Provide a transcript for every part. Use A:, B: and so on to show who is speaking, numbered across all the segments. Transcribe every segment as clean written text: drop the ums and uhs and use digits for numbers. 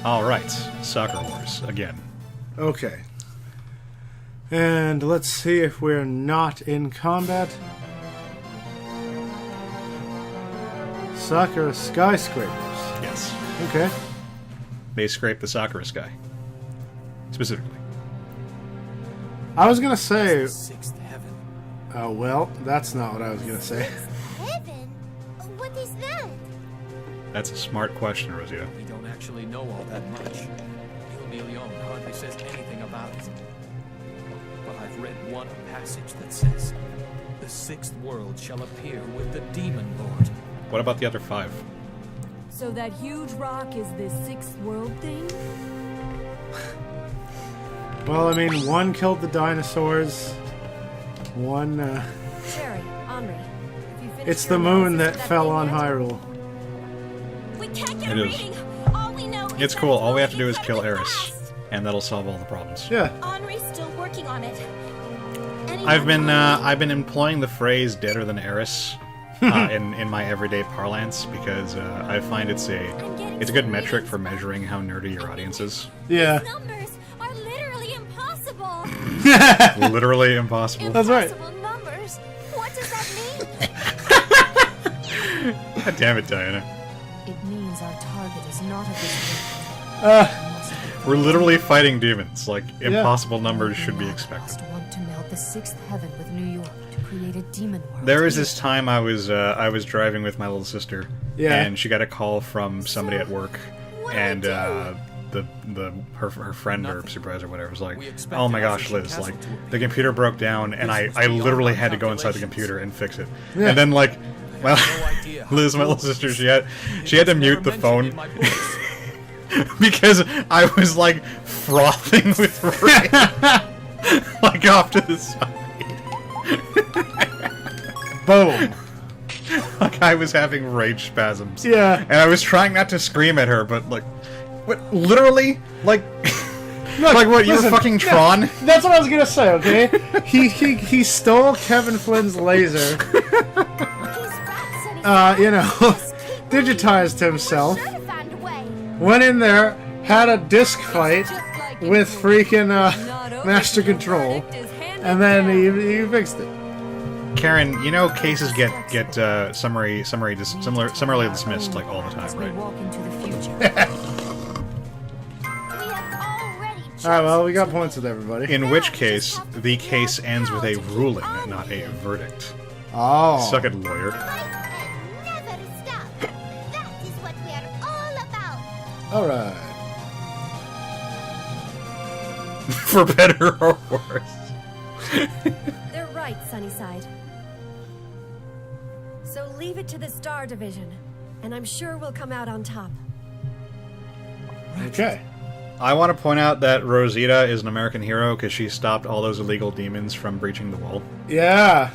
A: Alright, Sakura Wars, again.
B: Okay. And let's see if we're not in combat. Sakura skyscrapers.
A: Yes.
B: Okay.
A: They scrape the Sakura sky. Specifically.
B: I was gonna say...
C: Sixth heaven.
B: Oh, well, that's not what I was gonna say.
D: Heaven? What is that?
A: That's a smart question, Rosita.
C: We don't actually know all that much. Il Milion hardly says anything about it. But I've read one passage that says, the sixth world shall appear with the demon lord.
A: What about the other 5?
E: So that huge rock is this sixth world thing?
B: Well, I mean, one killed the dinosaurs. One,
E: Sherry, Henri, if you finish
B: It's
E: your
B: the moon
E: analysis
B: that
E: of
B: fell
E: thing
B: on
E: yet?
B: Hyrule.
D: We can't get
A: It
D: a
A: is.
D: reading. All we know is
A: It's
D: that
A: cool,
D: it's
A: all we have to
D: moving
A: do is kill
D: incredibly
A: Eris.
D: fast.
A: And that'll solve all the problems.
B: Yeah.
D: Henri's still working on it.
A: I've been employing the phrase "deader than Eris" in my everyday parlance because I find it's a good metric for measuring how nerdy your audience is.
B: Yeah.
D: Numbers are literally impossible.
A: Literally impossible.
B: That's right.
D: Impossible numbers. What does that mean?
A: God damn it, Diana.
E: It means our target is not a visitor.
A: We're literally fighting demons. Like, impossible numbers should be expected.
E: Want to meld the sixth heaven with New York to create a demon world.
A: There was this time I was driving with my little sister,
B: Yeah.
A: and she got a call from somebody at work, and her friend or supervisor or whatever was like, "Oh my gosh, Liz, like the computer broke down, and I literally had to go inside the computer and fix it."
B: Yeah.
A: And then like, well, Liz, my little sister, she had to mute the phone because I was like frothing with rage, like off to the side.
B: Boom.
A: Like I was having rage spasms.
B: Yeah.
A: And I was trying not to scream at her, but like, what? Literally, like,
B: Look,
A: like what? You
B: listen,
A: were fucking Tron?
B: That's what I was gonna say, okay? he stole Kevin Flynn's laser, you know, digitized himself,
D: Should have found a way.
B: went in there, had a disc fight with freaking Master Control, and then he fixed it.
A: Karen, you know cases get summarily dismissed like all the time,
E: We
A: right?
E: walk into the future.
D: We have already
B: Alright, well, we got points with everybody.
A: In which case, the case ends with a ruling, not a verdict.
B: Oh.
A: Suck it, lawyer.
D: and never stop. That is what we are all about.
B: Alright.
A: For better or worse.
E: They're right, Sunnyside. So leave it to the Star Division, and I'm sure we'll come out on top.
B: Okay.
A: I want to point out that Rosita is an American hero because she stopped all those illegal demons from breaching the wall.
B: Yeah.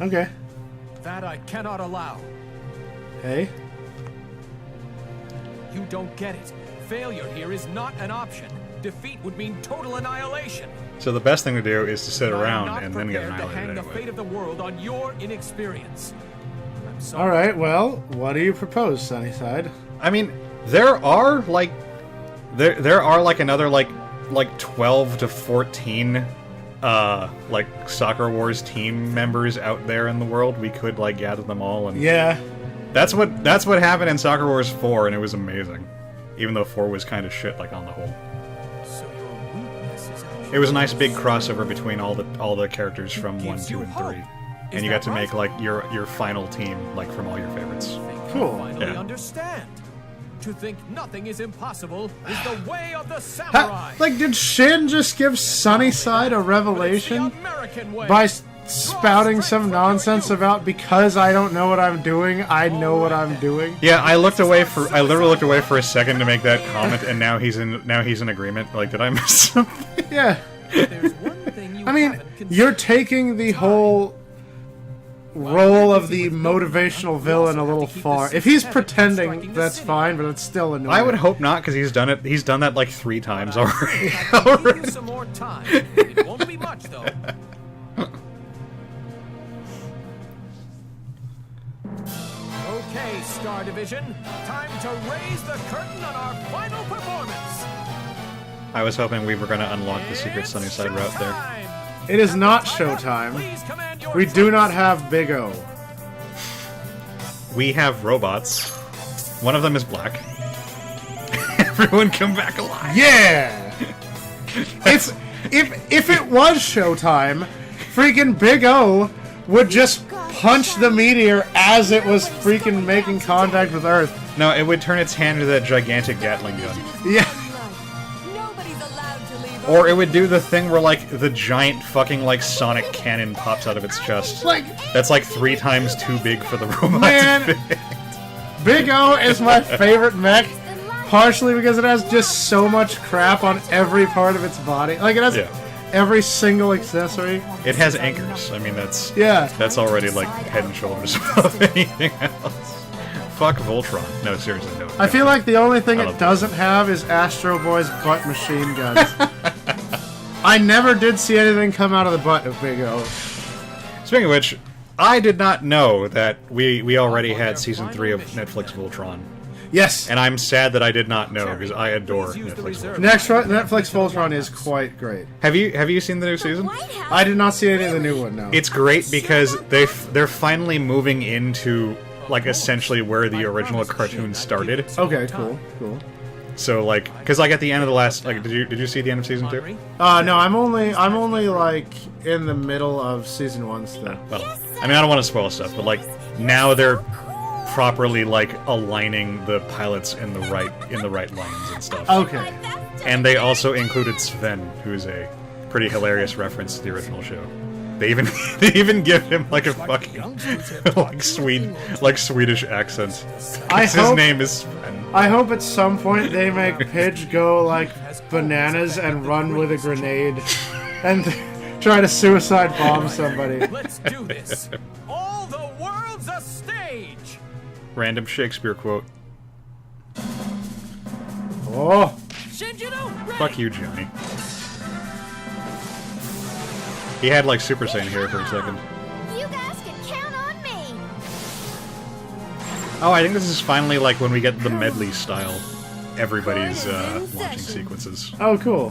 B: Okay.
C: That I cannot allow.
B: Hey.
C: You don't get it. Failure here is not an option. Defeat would mean total annihilation.
A: So the best thing to do is to sit
C: I am
A: around
C: not
A: and then get
C: prepared to hang
A: annihilated
C: the
A: anyway.
C: fate of the world on your inexperience. I'm sorry.
B: Alright, well, what do you propose, Sunnyside?
A: I mean, there are like another like 12 to 14 like Sakura Wars team members out there in the world. We could like gather them all and
B: Yeah.
A: that's what happened in Sakura Wars 4 and it was amazing. Even though 4 was kind of shit like on the whole.
C: So your weakness is actually
A: It was a nice big crossover between all the characters from 1,
C: gives
A: 2
C: you
A: and
C: hope.
A: 3.
C: Is
A: And you got
C: that
A: to make
C: right?
A: like your final team like from all your favorites.
C: I think
B: Cool.
C: I finally
A: Yeah.
C: understand. To think nothing is impossible is the way of the
B: Ha,
C: samurai.
B: like, did Shin just give Sunnyside a
C: But it's the
B: revelation
C: American way.
B: by spouting some nonsense about because I don't know what I'm doing, I know what I'm doing?
A: Yeah, I literally looked away for a second to make that comment, and now he's in agreement. Like, did I miss something?
B: Yeah.
C: There's one thing you
B: I mean,
C: haven't
B: you're
C: considered.
B: taking the whole role of the motivational villain a little far. If he's pretending, that's fine, but it's still annoying.
A: I would hope not, because he's done it. He's done that like 3 times already.
C: I can give you some more time. It won't be much though. Okay. Okay, Star Division, time to raise the curtain on our final performance.
A: I was hoping we were going to unlock the secret Sunnyside route there.
C: Showtime!
B: It is not showtime.
C: Please command your
B: We do not have Big O.
A: We have robots. One of them is black. Everyone come back alive.
B: Yeah! It's if it was showtime, freaking Big O would just punch the meteor as it was freaking making contact with Earth.
A: No, it would turn its hand into that gigantic Gatling gun.
B: Yeah.
E: Nobody's allowed to leave.
A: Or it would do the thing where, like, the giant fucking, like, sonic cannon pops out of its chest.
B: Like,
A: That's, like, 3 times too big for the robot
B: Man.
A: to fit.
B: Big O is my favorite mech, partially because it has just so much crap on every part of its body. Like, it has
A: Yeah.
B: every single accessory.
A: It has anchors. I mean, that's
B: Yeah.
A: already, like, head and shoulders above anything else. Fuck Voltron. No, seriously, no.
B: I feel like the only thing
A: I
B: it
A: love
B: doesn't have is Astro Boy's butt machine guns. I never did see anything come out of the butt of Big O.
A: Speaking of which, I did not know that we already had Season 3 of Netflix Voltron.
B: Yes.
A: And I'm sad that I did not know, because I adore Netflix Voltron.
B: Netflix Voltron is quite great.
A: Have you seen the new season?
E: White House.
B: I did not see any of the new one, no.
A: It's great because they're finally moving into, like, essentially where the original cartoon started.
B: Okay, cool.
A: So, like, because, like, at the end of the last, like, did you see the end of Season 2?
B: No, I'm only like in the middle of season 1 still.
A: Well, I mean, I don't want to spoil stuff, but, like, now they're properly, like, aligning the pilots in the right lines and stuff.
B: Okay.
A: And they also included Sven, who's a pretty hilarious reference to the original show. They even give him like a fucking like Swedish accent. His name is Sven.
B: I hope at some point they make Pidge go like bananas and run with a grenade and try to suicide bomb somebody.
C: Let's do this. All the world's a stage.
A: Random Shakespeare quote.
B: Oh,
C: Shinjiro, ready.
A: Fuck you, Johnny. He had like Super Saiyan hair for a second.
D: You guys can count on me.
A: Oh, I think this is finally like when we get the medley style. Everybody's launching sequences.
B: oh, cool.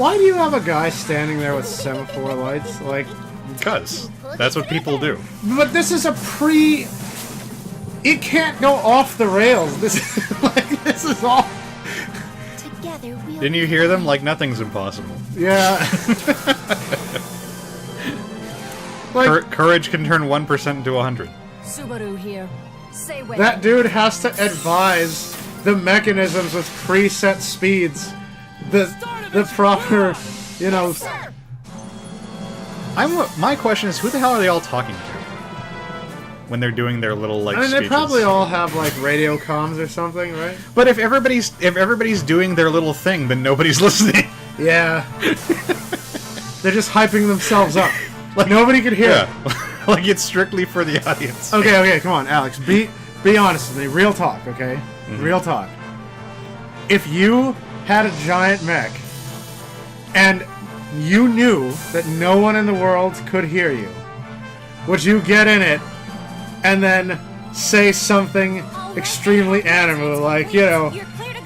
B: Why do you have a guy standing there with semaphore lights? Like,
A: Because that's what people do.
B: but this is a pre. It can't go off the rails. This this is all.
D: Together we'll.
A: Didn't you hear them? Like nothing's impossible.
B: Yeah. like
A: Courage can turn 1% into 100.
E: Subaru here. Say when.
B: that dude has to advise the mechanisms with preset speeds. The proper, you know.
A: My question is, who the hell are they all talking to when they're doing their little like?
B: I mean, they
A: speeches?
B: probably all have like radio comms or something, right?
A: But if everybody's doing their little thing, then nobody's listening.
B: Yeah. They're just hyping themselves up. Like nobody could hear.
A: Yeah, like it's strictly for the audience.
B: Okay, come on, Alex. Be honest with me. Real talk, okay? Real talk. If you had a giant mech and you knew that no one in the world could hear you, would you get in it and then say something extremely animal, like, you know,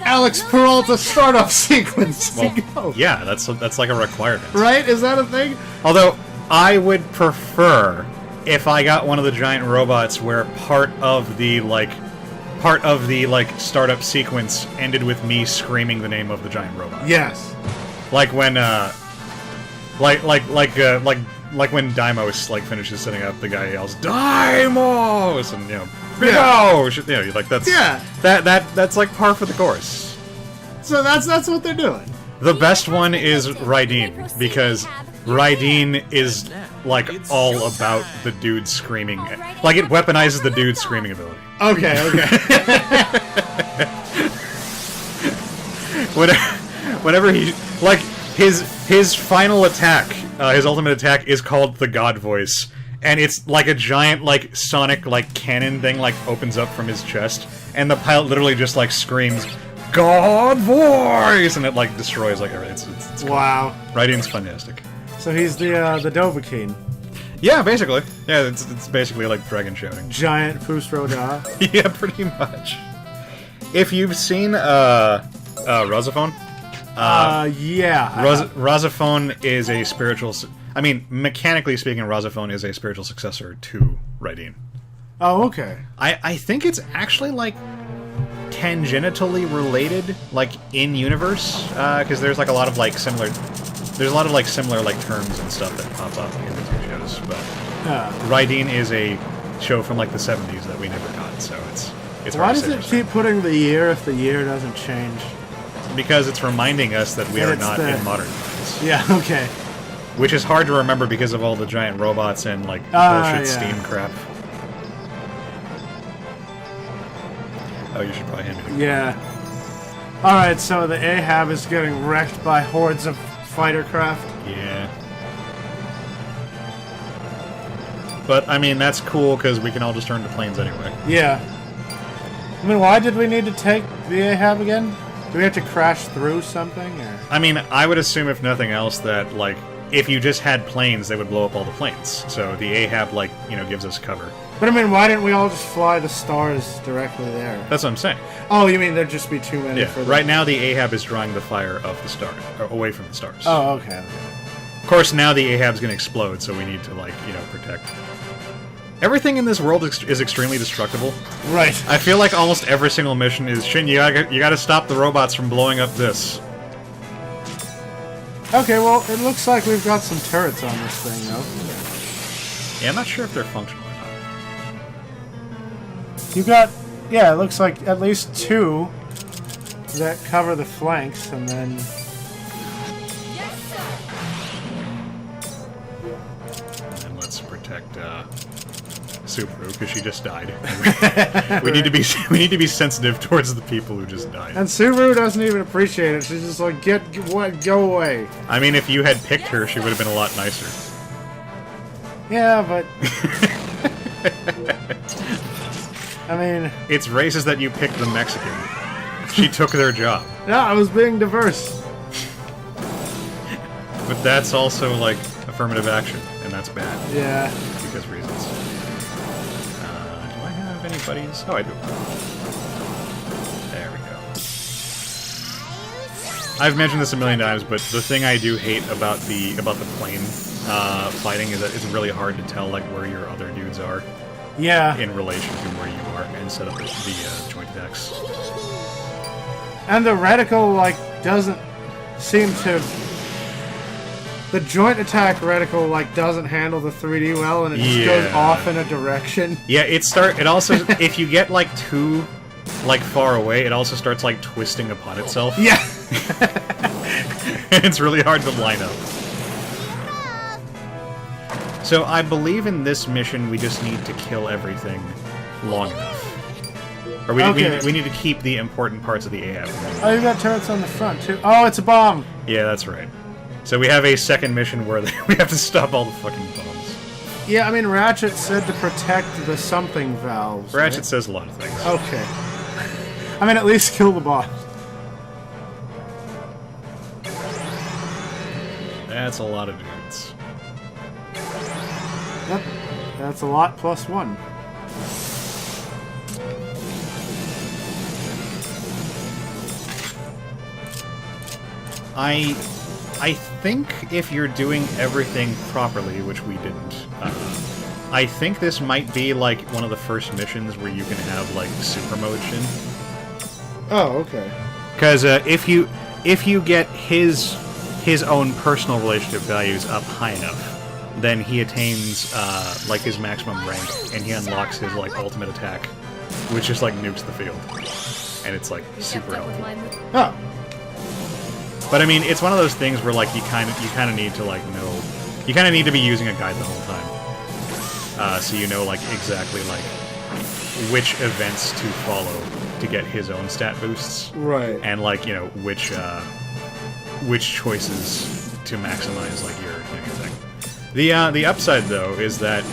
B: Alex Peralta startup sequence?
A: Well,
B: Go.
A: yeah, that's like a requirement.
B: Right? Is that a thing?
A: Although I would prefer if I got one of the giant robots where part of the startup sequence ended with me screaming the name of the giant robot.
B: Yes.
A: Like when like when Deimos like finishes setting up, the guy yells Deimos, and you know, Big O! You know, like that's that's like par for the course.
B: So that's what they're doing.
A: The best one is Raideen, because Raideen is like all about the dude screaming. Like it weaponizes the dude's screaming ability.
B: Okay.
A: Whenever he like his final attack, his ultimate attack is called the God Voice, and it's like a giant like sonic like cannon thing like opens up from his chest, and the pilot literally just like screams God Voice, and it like destroys like everything. It's cool.
B: Wow.
A: Raideen's fantastic.
B: So he's the Dovahkiin.
A: Yeah, basically. Yeah, it's basically like dragon shouting.
B: Giant Fusroda.
A: Yeah, pretty much. If you've seen Rosaphone,
B: yeah.
A: Rosaphone is a spiritual. I mean, mechanically speaking, Rosaphone is a spiritual successor to Raideen.
B: Oh, okay.
A: I think it's actually like tangentially related, like in universe, because there's like a lot of like similar. There's a lot of like similar like terms and stuff that pop up in the two shows, but Raideen is a show from like the 70s that we never got, so it's
B: Why
A: hard to
B: does
A: say
B: it
A: for
B: keep putting the year if the year doesn't change?
A: certain. Because it's reminding us that we
B: And
A: are
B: it's
A: not
B: the-
A: in modern times.
B: Yeah, okay.
A: Which is hard to remember because of all the giant robots and like bullshit
B: yeah.
A: steam crap. Oh, you should probably hand me the
B: Yeah. Alright, so the Ahab is getting wrecked by hordes of fighter craft.
A: Yeah. But, I mean, that's cool because we can all just turn to planes anyway.
B: Yeah. I mean, why did we need to take the Ahab again? Do we have to crash through something, or...?
A: I mean, I would assume, if nothing else, that, like, if you just had planes, they would blow up all the planes. So the Ahab, like, you know, gives us cover.
B: But I mean, why didn't we all just fly the stars directly there?
A: That's what I'm saying.
B: Oh, you mean there'd just be too many
A: Yeah,
B: for the...
A: right now the Ahab is drawing the fire of the star, or away from the stars.
B: Oh, okay.
A: Of course, now the Ahab's gonna explode, so we need to, like, you know, protect. Everything in this world is extremely destructible.
B: Right.
A: I feel like almost every single mission is, Shin, you gotta stop the robots from blowing up this.
B: Okay, well, it looks like we've got some turrets on this thing, though.
A: Yeah, I'm not sure if they're functional or not.
B: You got... Yeah, it looks like at least 2 that cover the flanks, and then...
A: And then let's protect, Subaru, because she just died. we need to be sensitive towards the people who just died.
B: And Subaru doesn't even appreciate it. She's just like, go away.
A: I mean, if you had picked her, she would have been a lot nicer.
B: Yeah, but... I mean...
A: It's racist that you picked the Mexican. She took their job.
B: No, I was being diverse.
A: But that's also, like, affirmative action, and that's bad.
B: Yeah.
A: Because reasons. Do I have any buddies? Oh, I do. There we go. I've mentioned this a million times, but the thing I do hate about the plane fighting is that it's really hard to tell, like, where your other dudes are.
B: Yeah.
A: In relation to where you are, and set up the joint attacks.
B: And the reticle, like, doesn't seem to... The joint attack reticle, like, doesn't handle the 3D well, and it just goes off in a direction.
A: Yeah, it also, if you get, like, too, like, far away, it also starts, like, twisting upon itself.
B: Yeah.
A: It's really hard to line up. So I believe in this mission we just need to kill everything long enough. Or we need to keep the important parts of the Ahab.
B: Oh, you got turrets on the front, too. Oh, it's a bomb!
A: Yeah, that's right. So we have a second mission where we have to stop all the fucking bombs.
B: Yeah, I mean, Ratchet said to protect the something valves.
A: Ratchet
B: right?
A: says a lot of things.
B: Okay. I mean, at least kill the boss.
A: That's a lot of dudes.
B: Yep. That's a lot plus 1.
A: I think if you're doing everything properly, which we didn't, I think this might be like one of the first missions where you can have like super mode Shin.
B: Oh, okay.
A: Because if you get his own personal relationship values up high enough, then he attains like his maximum rank, and he unlocks his like ultimate attack, which just like nukes the field, and it's like super helpful.
B: Oh.
A: But I mean, it's one of those things where like you kind of need to like know, you kind of need to be using a guide the whole time, so you know like exactly like which events to follow to get his own stat boosts,
B: right?
A: And like you know which choices to maximize like your thing. The upside though is that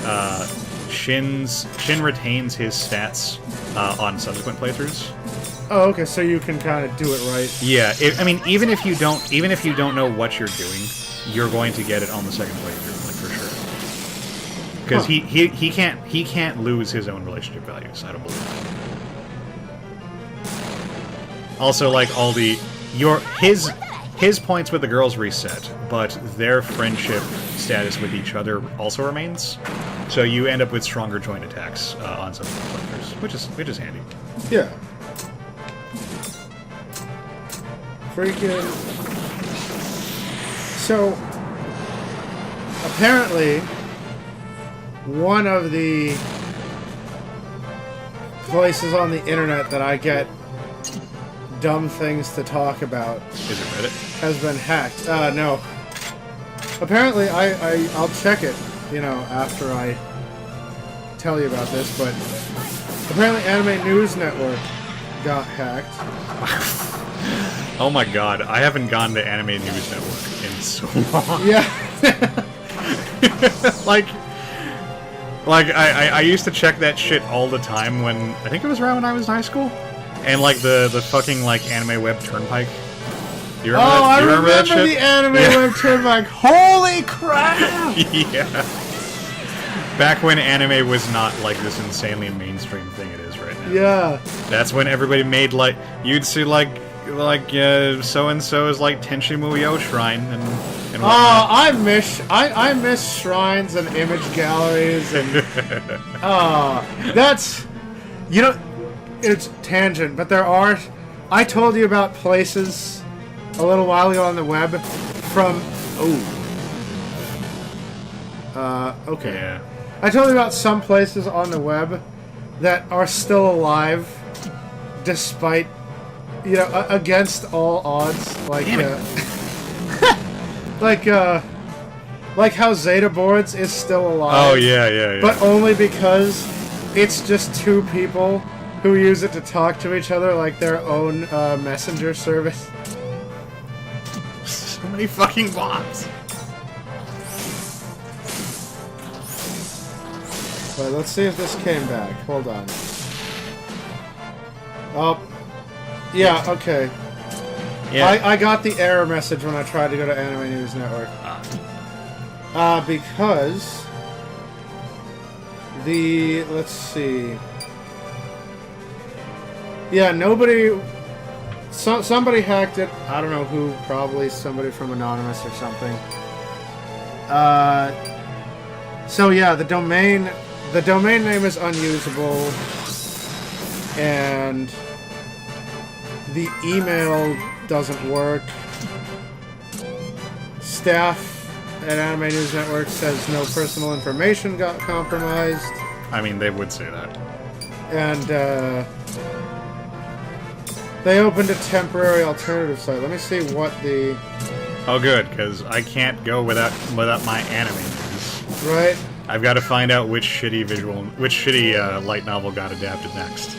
A: Shin retains his stats on subsequent playthroughs.
B: Oh, okay. So you can kind of do it right.
A: Yeah, I mean, even if you don't know what you're doing, you're going to get it on the second playthrough, like for sure. because he can't lose his own relationship values. I don't believe. Also, like all his points with the girls reset, but their friendship status with each other also remains. So you end up with stronger joint attacks on some of the players, which is handy.
B: Yeah. Freaking. So, apparently, one of the places on the internet that I get dumb things to talk about
A: Is it Reddit?
B: has been hacked. No. Apparently, I'll check it, you know, after I tell you about this, but apparently Anime News Network got hacked.
A: Oh my god, I haven't gone to Anime News Network in so long.
B: Yeah.
A: I used to check that shit all the time when, I think it was around when I was in high school. And like the fucking like anime web turnpike. Do you remember that?
B: I
A: Do you
B: remember
A: that shit?
B: the anime web turnpike. Holy crap!
A: Yeah. Back when anime was not like this insanely mainstream thing it is right now.
B: Yeah.
A: That's when everybody made like, you'd see like so and so's like Tenshi Muyo shrine and
B: Oh,
A: whatnot.
B: I miss shrines and image galleries and that's, you know, it's tangent, but there are. I told you about places a little while ago on the web from. Okay.
A: Yeah.
B: I told you about some places on the web that are still alive, despite, you know, against all odds. Like, like how Zeta Boards is still alive.
A: Oh yeah.
B: But only because it's just two people who use it to talk to each other like their own messenger service.
A: So many fucking bots.
B: Wait, let's see if this came back. Hold on. Oh. Yeah, okay.
A: Yeah.
B: I got the error message when I tried to go to Anime News Network. Because the... let's see... Yeah, nobody... somebody hacked it. I don't know who. Probably somebody from Anonymous or something. So yeah, the domain name is unusable, and the email doesn't work. Staff at Anime News Network says no personal information got compromised.
A: I mean, they would say that.
B: And they opened a temporary alternative site. Let me see what the...
A: Oh, good, because I can't go without my anime news.
B: Right?
A: I've got to find out which shitty light novel got adapted next.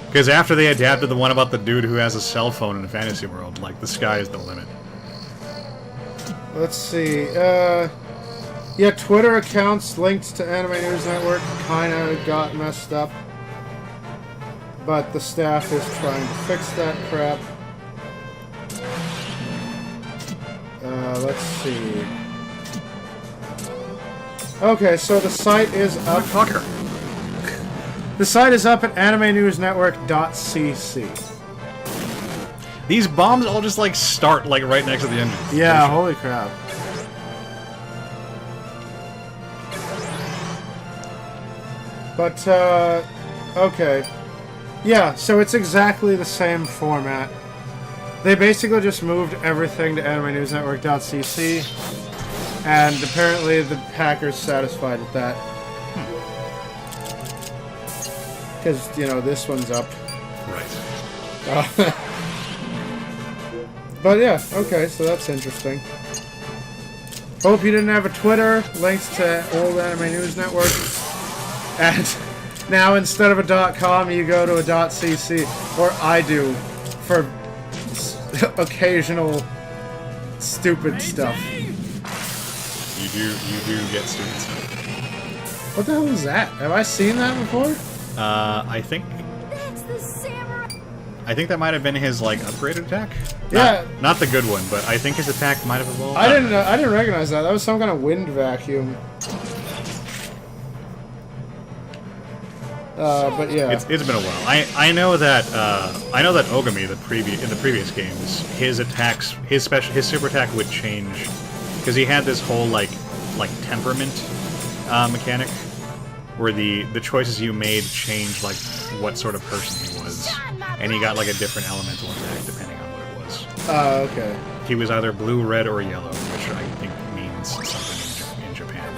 A: Because after they adapted the one about the dude who has a cell phone in a fantasy world, like, the sky is the limit.
B: Let's see. Yeah, Twitter accounts linked to Anime News Network kind of got messed up. But the staff is trying to fix that crap. Let's see. Okay, so the site is up.
A: Fucker.
B: The site is up at animenewsnetwork.cc.
A: These bombs all just, like, start, like, right next to the engine.
B: Yeah, holy crap. But, okay. Yeah, so it's exactly the same format. They basically just moved everything to animenewsnetwork.cc, and apparently the hacker's satisfied with that. Because, you know, this one's up.
A: Right.
B: But yeah, okay, so that's interesting. Hope you didn't have a Twitter. Links to old Anime News Network. And now instead of a .com, you go to a .cc. Or I do, for occasional stupid stuff.
A: You do get stupid stuff.
B: What the hell is that? Have I seen that before?
A: I think
E: That's the samurai.
A: I think that might have been his, like, upgraded attack.
B: Yeah.
A: Not the good one, but I think his attack might have evolved.
B: I didn't recognize that. That was some kind of wind vacuum. But yeah.
A: It's been a while. I know that Ogami in the previous games, his attacks, his super attack would change because he had this whole like temperament mechanic where the choices you made changed like what sort of person he was, and he got like a different elemental attack depending on what it was.
B: Oh, okay.
A: He was either blue, red, or yellow, which I think means something in Japan.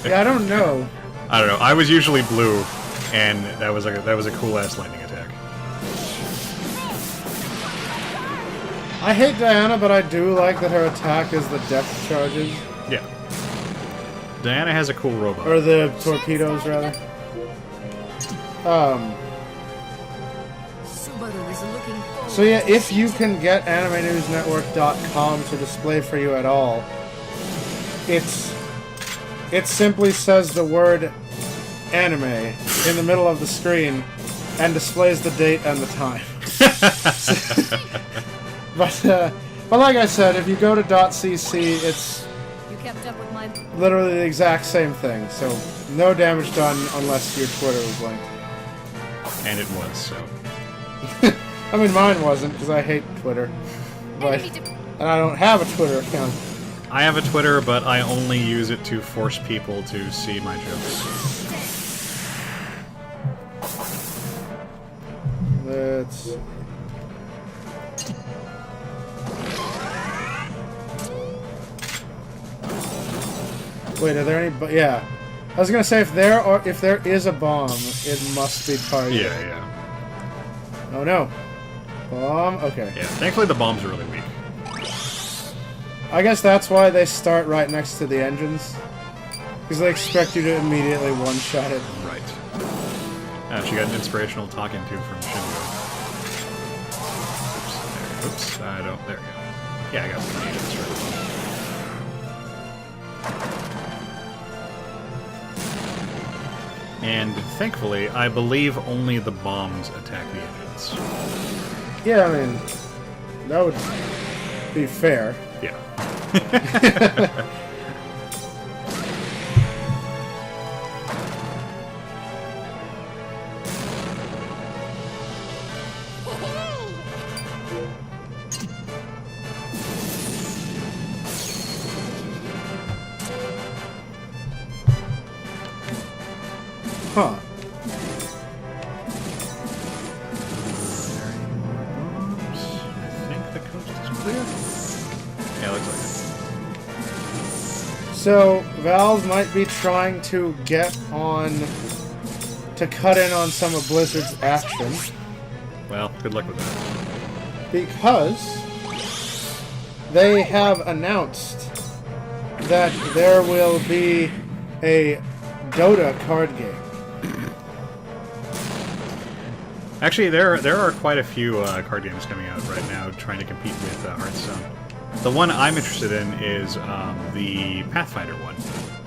B: Yeah, I don't know.
A: I don't know. I was usually blue, and that was a cool ass lightning attack.
B: I hate Diana, but I do like that her attack is the depth charges.
A: Yeah. Diana has a cool robot.
B: Or the torpedoes, rather.
E: Subaru is looking forward
B: So yeah,
E: to
B: if you can get AnimeNewsNetwork.com to display for you at all, it simply says the word anime in the middle of the screen and displays the date and the time. But like I said, if you go to .cc, it's
E: You kept up with my...
B: literally the exact same thing. So no damage done unless your Twitter was linked.
A: And it was, so.
B: I mean, mine wasn't because I hate Twitter, but and I don't have a Twitter account.
A: I have a Twitter, but I only use it to force people to see my jokes.
B: Let's. Wait, are there any? Yeah, I was gonna say if there is a bomb, it must be targeted.
A: Yeah.
B: Oh no, bomb. Okay.
A: Yeah. Thankfully, the bombs are really weak.
B: I guess that's why they start right next to the engines, because they expect you to immediately one-shot it.
A: Right. She got an inspirational talking to from Shingo. Oops. I don't. There we go. Yeah, I got some engines right. And thankfully, I believe only the bombs attack the engines.
B: Yeah, I mean, that would be fair.
A: Yeah.
B: Huh.
A: I think the coast is clear. Yeah, looks like
B: So, Valve might be trying to cut in on some of Blizzard's action,
A: it. Well, good luck with that.
B: because they have announced that there will be a Dota card game.
A: Actually, there are quite a few card games coming out right now trying to compete with Hearthstone. The one I'm interested in is the Pathfinder one.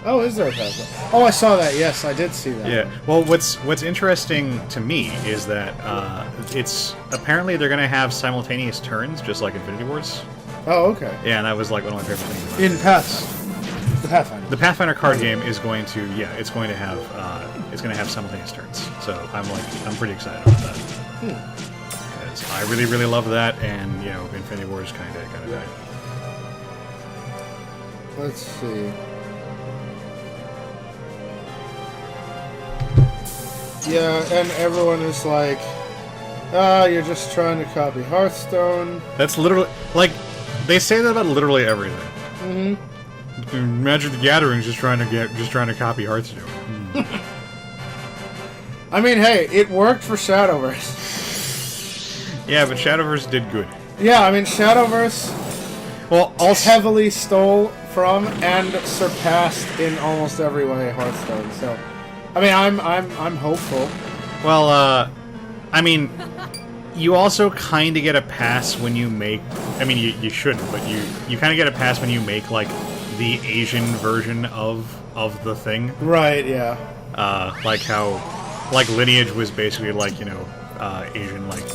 B: Oh, is there a Pathfinder? Oh, I saw that. Yes, I did see that.
A: Yeah. Well, what's interesting to me is that it's apparently they're going to have simultaneous turns, just like Infinity Wars.
B: Oh, okay.
A: Yeah, and that was like one of my favorite things about it.
B: In the Pathfinder.
A: The Pathfinder card game is going to it's going to have simultaneous turns. So I'm pretty excited about that. Because I really love that, and Infinity Wars kind of died.
B: Let's see. Yeah, and everyone is like, you're just trying to copy Hearthstone.
A: That's literally they say that about literally everything.
B: Mm-hmm.
A: Magic the Gathering's just trying to copy Hearthstone.
B: I mean, hey, it worked for Shadowverse.
A: Yeah, but Shadowverse did good.
B: Yeah, I mean, Shadowverse
A: Well, also
B: heavily stole from and surpassed in almost every way Hearthstone. So, I mean, I'm hopeful.
A: Well, I mean, you also kind of get a pass when you make. I mean, you shouldn't, but you kind of get a pass when you make like the Asian version of the thing.
B: Right? Yeah.
A: Like how Lineage was basically like Asian, like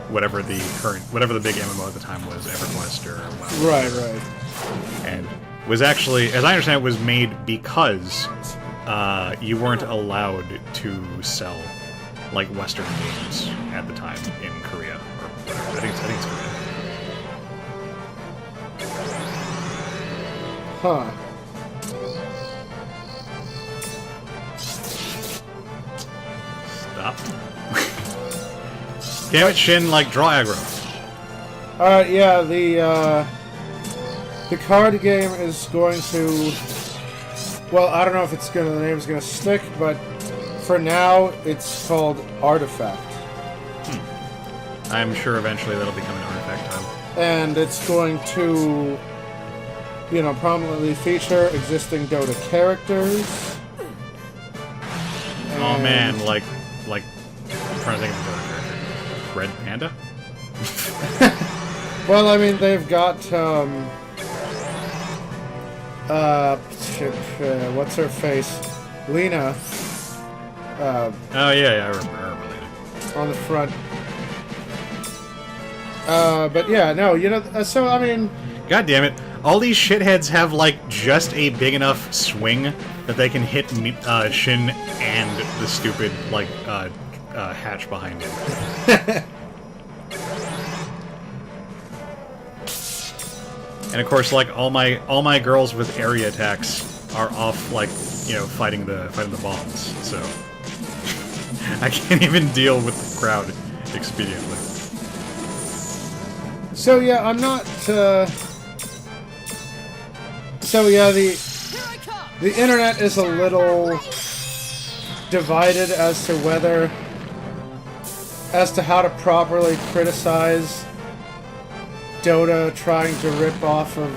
A: whatever the big MMO at the time was, EverQuest or whatever.
B: Right.
A: And was actually, as I understand it, was made because you weren't allowed to sell like Western games at the time in Korea or whatever. I think it's Korea.
B: Huh.
A: Stop. Damn it, Shin! Like draw aggro.
B: Yeah, the card game is going to. Well, I don't know if the name's gonna stick, but for now, it's called Artifact.
A: I'm sure eventually that'll become an Artifact time.
B: And it's going to, prominently feature existing Dota characters.
A: Oh man, like, I'm trying to think of a Dota character. Red Panda?
B: Well, I mean, they've got, what's her face? Lena.
A: Oh yeah, I remember Lena.
B: On the front. But yeah, no, so, I mean...
A: God damn it. All these shitheads have, like, just a big enough swing that they can hit Shin and the stupid, like, hatch behind him. And of course, like, all my girls with area attacks are off, like, fighting the bombs, so... I can't even deal with the crowd expediently.
B: So yeah, I'm not, So yeah, the internet is a little divided as to how to properly criticize Dota trying to rip off of,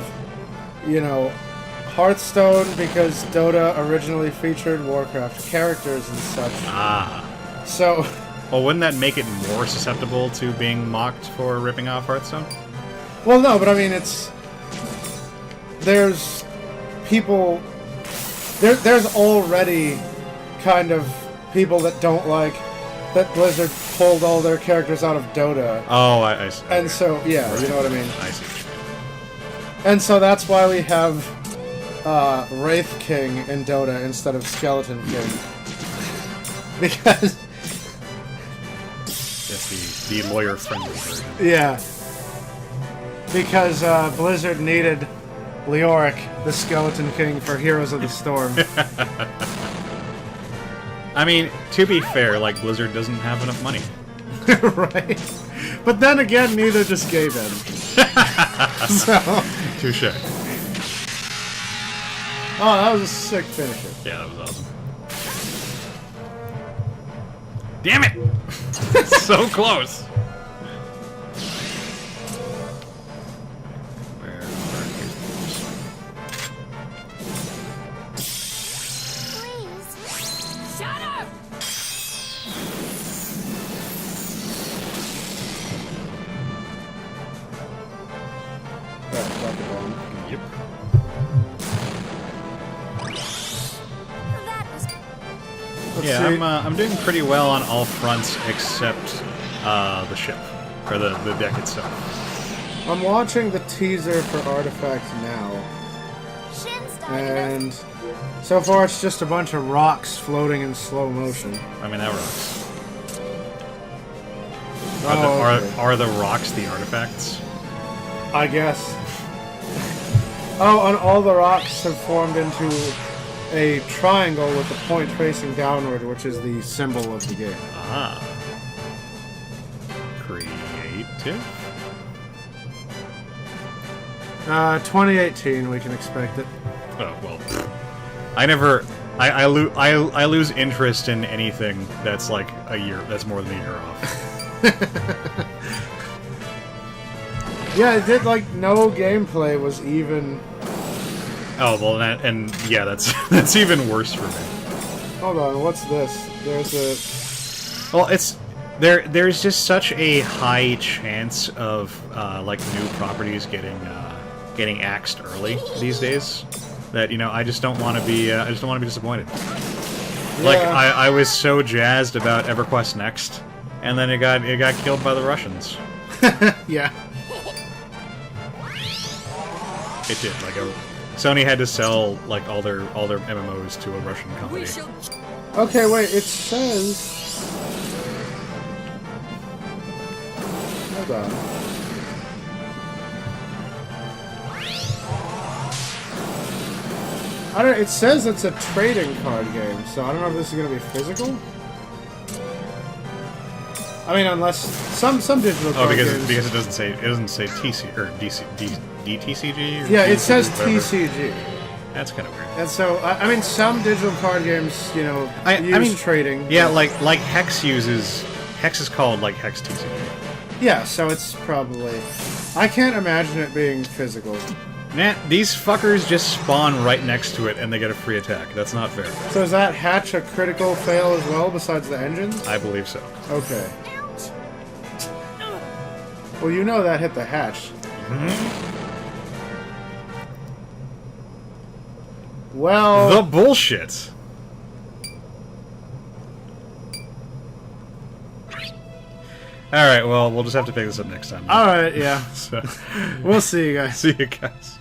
B: Hearthstone, because Dota originally featured Warcraft characters and such.
A: Ah.
B: So...
A: Well, wouldn't that make it more susceptible to being mocked for ripping off Hearthstone?
B: Well, no, but I mean, there's people... There's already kind of people that don't like that Blizzard pulled all their characters out of Dota.
A: Oh, I see.
B: And so, yeah,
A: right.
B: You know what I mean?
A: I see.
B: And so that's why we have Wraith King in Dota instead of Skeleton King. Because...
A: That's the lawyer-friendly version.
B: Yeah. Because Blizzard needed Leoric, the Skeleton King, for Heroes of the Storm.
A: I mean, to be fair, like, Blizzard doesn't have enough money.
B: Right. But then again, neither just gave in. So...
A: Touche.
B: Oh, that was a sick finisher.
A: Yeah, that was awesome. Damn it! So close! Where are these
D: Please. Shut up!
B: Right, drop the bomb.
A: Yep.
E: That was
B: Let's
A: Yeah,
B: see.
A: I'm doing pretty well on all fronts except the ship, or the deck itself.
B: I'm watching the teaser for Artifact now,
D: Shin started us.
B: and so far it's just a bunch of rocks floating in slow motion.
A: I mean, that rocks.
B: Oh, okay.
A: Are the rocks the artifacts?
B: I guess. Oh, and all the rocks have formed into a triangle with a point facing downward, which is the symbol of the game.
A: Ah. Creative?
B: 2018, we can expect it.
A: Oh, well. I lose interest in anything that's like that's more than a year off.
B: Yeah, it did, like, no gameplay was even...
A: Oh, well, yeah, that's even worse for me.
B: Hold on, what's this? There's a...
A: Well, there's just such a high chance of like new properties getting axed early these days that I just don't want to be disappointed. Like I was so jazzed about EverQuest Next, and then it got killed by the Russians.
B: Yeah.
A: It did, like Sony had to sell like all their MMOs to a Russian company.
E: We shall.
B: Okay, wait. It says. Hold on. I don't. It says it's a trading card game, so I don't know if this is gonna be physical. I mean, unless some digital
A: Oh,
B: card
A: because
B: games.
A: it doesn't say TC or DTCG. Or
B: Yeah, it
A: TCG,
B: says
A: whatever.
B: TCG,
A: That's kind of weird.
B: and so I mean, some digital card games, you know, use trading.
A: Yeah, like Hex is called like Hex TCG.
B: Yeah, so it's probably. I can't imagine it being physical.
A: Man, these fuckers just spawn right next to it and they get a free attack. That's not fair.
B: So is that hatch a critical fail as well, besides the engines?
A: I believe so.
B: Okay. Well, you know that hit the hatch. Well...
A: The bullshit. Alright, well, we'll just have to pick this up next time.
B: Alright, yeah.
A: So,
B: We'll see you guys.
A: see you guys.